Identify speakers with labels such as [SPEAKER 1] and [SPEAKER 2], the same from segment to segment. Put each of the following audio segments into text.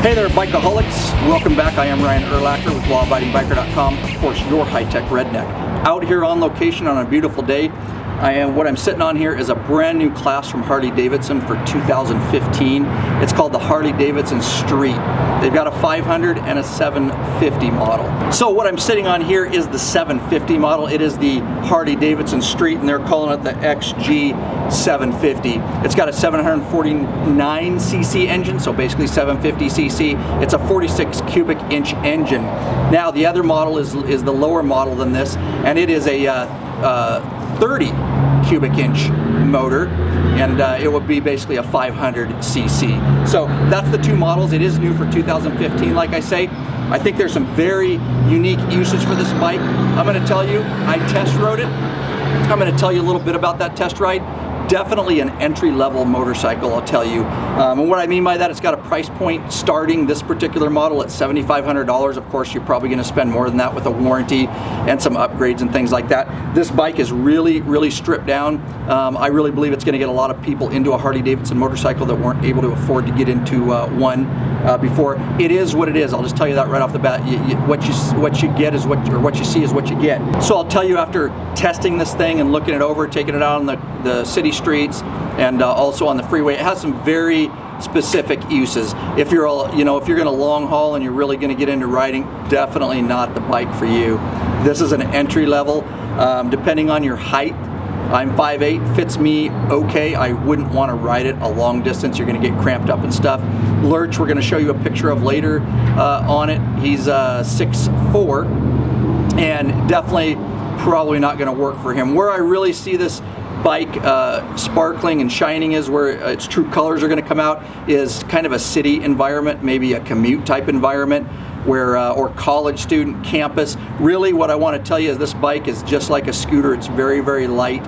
[SPEAKER 1] Hey there, Bikeaholics. Welcome back. I am Ryan Erlacher with lawabidingbiker.com. Of course, your high-tech redneck. Out here on location on a beautiful day. What I'm sitting on here is a brand new class from Harley-Davidson for 2015. It's called the Harley-Davidson Street. They've got a 500 and a 750 model. So what I'm sitting on here is the 750 model. It is the Harley-Davidson Street, and they're calling it the XG 750. It's got a 749cc engine, so basically 750cc. It's a 46 cubic inch engine. Now the other model is the lower model than this, and it is a 30 cubic inch motor, and it would be basically a 500cc. So that's the two models. It is new for 2015, like I say. I think there's some very unique uses for this bike. I'm going to tell you, I test rode it. I'm going to tell you a little bit about that test ride. Definitely an entry-level motorcycle, I'll tell you. And what I mean by that, it's got a price point starting this particular model at $7,500. Of course, you're probably going to spend more than that with a warranty and some upgrades and things like that. This bike is really, really stripped down. I really believe it's going to get a lot of people into a Harley-Davidson motorcycle that weren't able to afford to get into one before. It is what it is. I'll just tell you that right off the bat. What you get is what you see is what you get. So I'll tell you, after testing this thing and looking it over, taking it out on the city streets and also on the freeway, it has some very specific uses. If you're if you're going to long haul and you're really going to get into riding, definitely not the bike for you. This is an entry level. Depending on your height, I'm 5'8", fits me okay. I wouldn't want to ride it a long distance. You're going to get cramped up and stuff. Lurch, we're going to show you a picture of later on it. He's 6'4", and definitely probably not going to work for him. Where I really see this bike sparkling and shining is where its true colors are going to come out is kind of a city environment, maybe a commute type environment, where or college student, campus. Really what I want to tell you is this bike is just like a scooter. It's very, very light.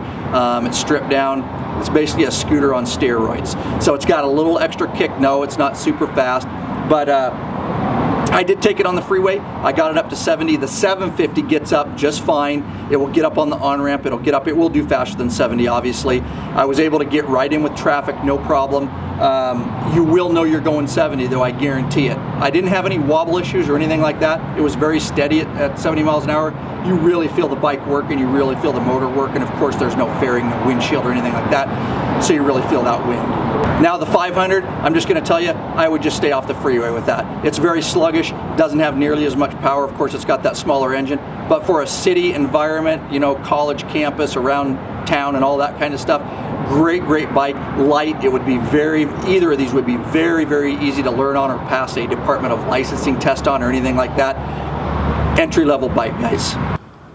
[SPEAKER 1] It's stripped down. It's basically a scooter on steroids. So it's got a little extra kick. No, it's not super fast, but I did take it on the freeway. I got it up to 70. The 750 gets up just fine. It will get up on the on-ramp. It'll get up. It will do faster than 70, obviously. I was able to get right in with traffic, no problem. You will know you're going 70, though, I guarantee it. I didn't have any wobble issues or anything like that. It was very steady at 70 miles an hour. You really feel the bike working. You really feel the motor working. Of course, there's no fairing, no windshield or anything like that, so you really feel that wind. Now the 500, I'm just going to tell you, I would just stay off the freeway with that. It's very sluggish, doesn't have nearly as much power. Of course, it's got that smaller engine, but for a city environment, college campus, around town and all that kind of stuff, great bike, light. It would be either of these would be very, very easy to learn on or pass a Department of Licensing test on or anything like that. Entry-level bike, guys.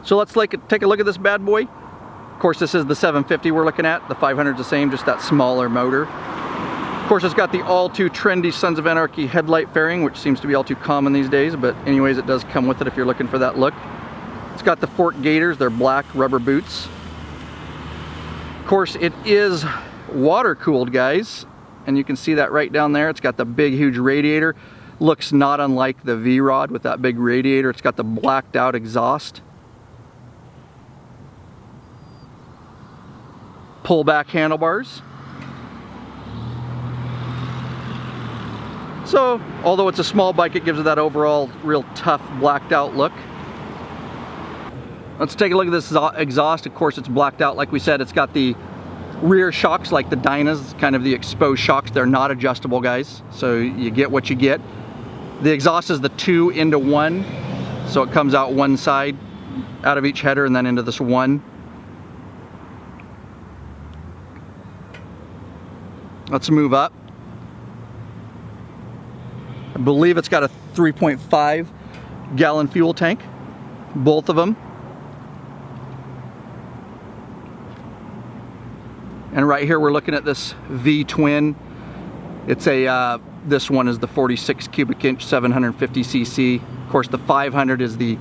[SPEAKER 1] So let's take a look at this bad boy. Of course, this is the 750 we're looking at. The 500 is the same, just that smaller motor. Of course, it's got the all too trendy Sons of Anarchy headlight fairing, which seems to be all too common these days, but anyways, it does come with it if you're looking for that look. It's got the fork gators, they're black rubber boots. Of course, it is water cooled, guys, and you can see that right down there. It's got the big, huge radiator. Looks not unlike the V-Rod with that big radiator. It's got the blacked out exhaust. Pullback handlebars. So, although it's a small bike, it gives it that overall real tough, blacked out look. Let's take a look at this exhaust. Of course, it's blacked out. Like we said, it's got the rear shocks like the Dynas, kind of the exposed shocks. They're not adjustable, guys, so you get what you get. The exhaust is the 2 into 1, so it comes out one side out of each header and then into this one. Let's move up. I believe it's got a 3.5 gallon fuel tank, both of them. And right here we're looking at this V-twin. It's a this one is the 46 cubic inch 750cc. Of course, the 500 is the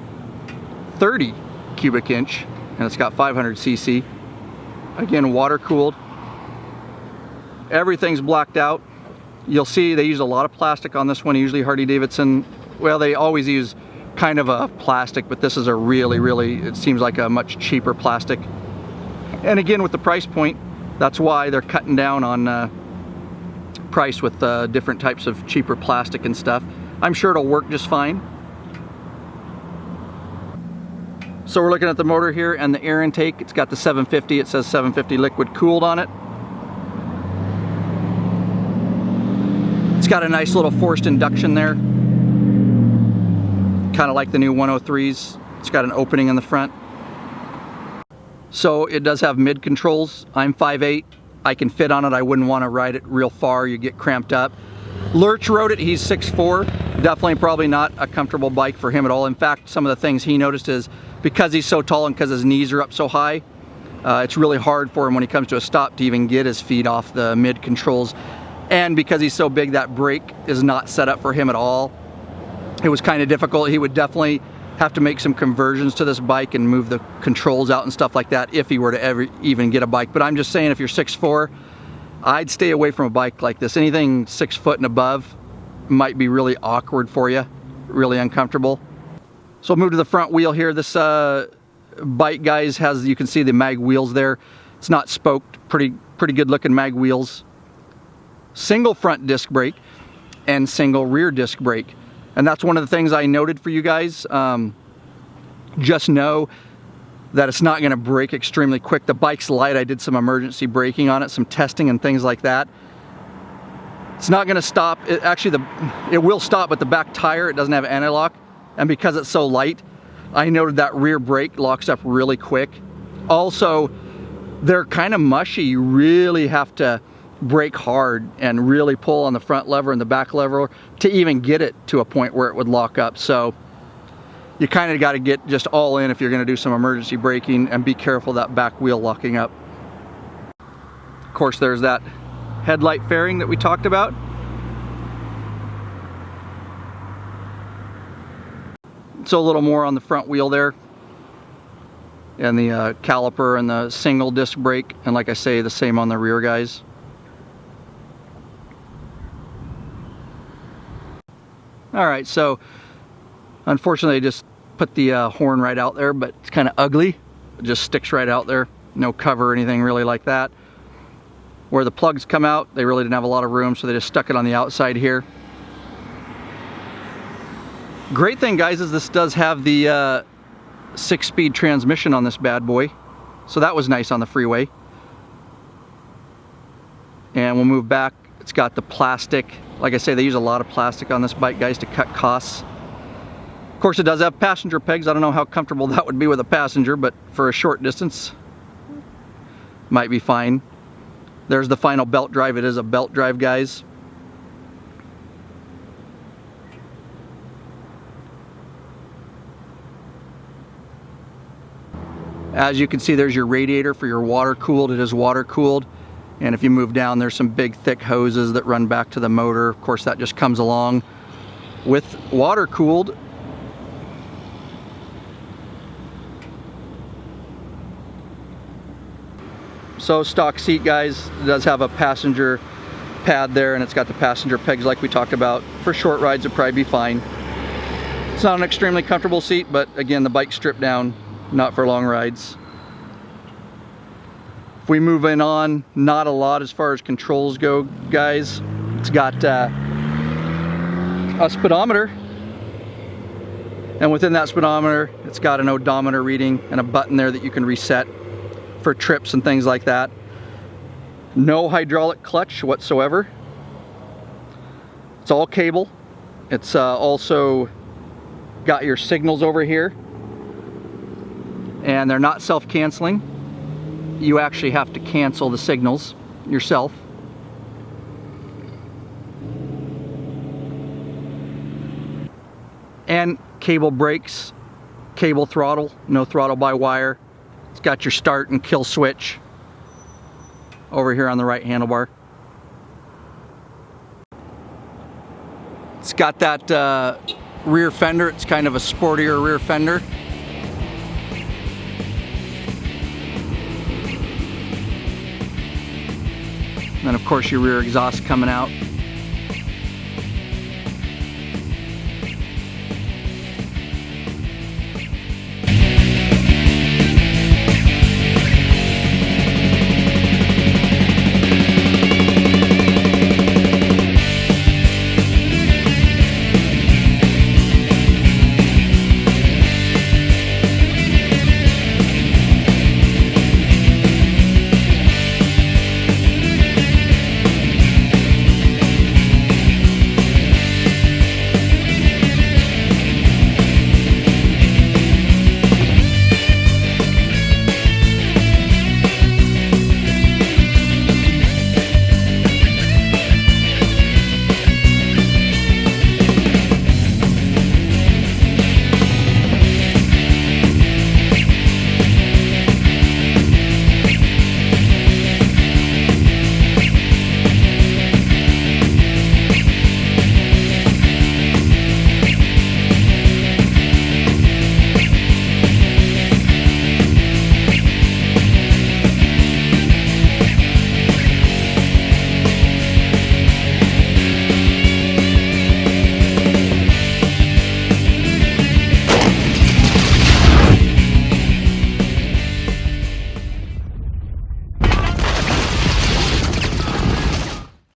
[SPEAKER 1] 30 cubic inch, and it's got 500cc. Again, water cooled. Everything's blacked out. You'll see they use a lot of plastic on this one. Usually Harley-Davidson, well, they always use kind of a plastic, but this is a really, it seems like a much cheaper plastic. And again, with the price point, that's why they're cutting down on priced with different types of cheaper plastic and stuff. I'm sure it'll work just fine. So we're looking at the motor here and the air intake. It's got the 750, it says 750 liquid cooled on it. It's got a nice little forced induction there. Kind of like the new 103s. It's got an opening in the front. So it does have mid controls. I'm 5'8". I can fit on it. I wouldn't want to ride it real far. You get cramped up. Lurch rode it. He's 6'4". Definitely probably not a comfortable bike for him at all. In fact, some of the things he noticed is because he's so tall and because his knees are up so high, it's really hard for him when he comes to a stop to even get his feet off the mid controls. And because he's so big, that brake is not set up for him at all. It was kind of difficult. He would definitely have to make some conversions to this bike and move the controls out and stuff like that if he were to ever even get a bike. But I'm just saying, if you're 6'4", I'd stay away from a bike like this. Anything 6 foot and above might be really awkward for you, really uncomfortable. So we'll move to the front wheel here. This bike, guys, has, you can see the mag wheels there. It's not spoked, pretty good looking mag wheels. Single front disc brake and single rear disc brake. And that's one of the things I noted for you guys. Just know that it's not going to brake extremely quick. The bike's light. I did some emergency braking on it, some testing and things like that. It's not going to stop. It will stop, but the back tire, it doesn't have anti-lock. And because it's so light, I noted that rear brake locks up really quick. Also, they're kind of mushy. You really have to brake hard and really pull on the front lever and the back lever to even get it to a point where it would lock up. So you kind of got to get just all in if you're going to do some emergency braking, and be careful that back wheel locking up. Of course, there's that headlight fairing that we talked about. So a little more on the front wheel there, and the caliper and the single disc brake, and like I say, the same on the rear, guys. Alright, so unfortunately I just put the horn right out there, but it's kind of ugly. It just sticks right out there. No cover or anything really like that. Where the plugs come out, they really didn't have a lot of room, so they just stuck it on the outside here. Great thing, guys, is this does have the 6-speed transmission on this bad boy. So that was nice on the freeway. And we'll move back. It's got the plastic. Like I say, they use a lot of plastic on this bike, guys, to cut costs. Of course, it does have passenger pegs. I don't know how comfortable that would be with a passenger, but for a short distance, might be fine. There's the final belt drive. It is a belt drive, guys. As you can see, there's your radiator for your water cooled. It is water cooled. And if you move down, there's some big thick hoses that run back to the motor. Of course, that just comes along with water cooled. So stock seat, guys, it does have a passenger pad there, and it's got the passenger pegs like we talked about. For short rides, it'd probably be fine. It's not an extremely comfortable seat, but again, the bike's stripped down, not for long rides. If we move in on, not a lot as far as controls go, guys. It's got a speedometer, and within that speedometer, it's got an odometer reading and a button there that you can reset for trips and things like that. No hydraulic clutch whatsoever. It's all cable. It's also got your signals over here, and they're not self-canceling. You actually have to cancel the signals yourself. And cable brakes, cable throttle, no throttle by wire. It's got your start and kill switch over here on the right handlebar. It's got that rear fender. It's kind of a sportier rear fender. And of course your rear exhaust coming out.